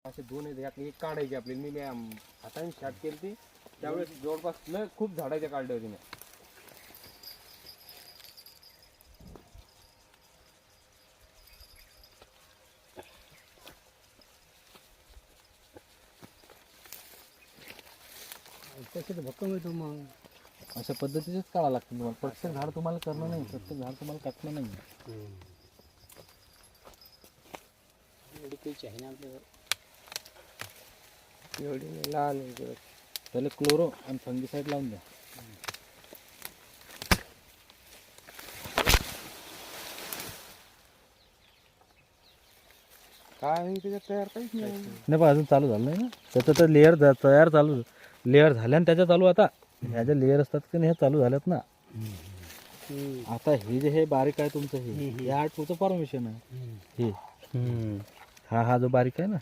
असे दोन आहेत यातली एक काढायची आपल्याला. मी हाताने स्टार्ट केली ती त्यावेळेस जवळपास खूप झाडाच्या काढल्या होती मी. त्याच्यात भक्कम येतो मग. अशा पद्धतीचेच काढा लागतं तुम्हाला. प्रत्येक झाड तुम्हाला करणं नाही, प्रत्येक झाड तुम्हाला काटणं नाही. एवढी कैची आहे ना आपल्याकडे. एवढी नाही, लहान आहे. पहिले क्लोरो आणि फंगीसाईड लावून द्या. काय नाही त्याच्यात तयार काहीच नाही. नाही पण अजून चालू झालं नाही ना त्याचं. तर लेअर तयार चालू, लेअर झाल्या आणि त्याच्या चालू. आता ह्या ज्या लेअर असतात की नाही, हे चालू झाल्यात ना. आता हे जे हे बारीक आहे तुमचं, हे 8 फूटचं फॉर्मेशन आहे. हे हा जो बारीक आहे ना,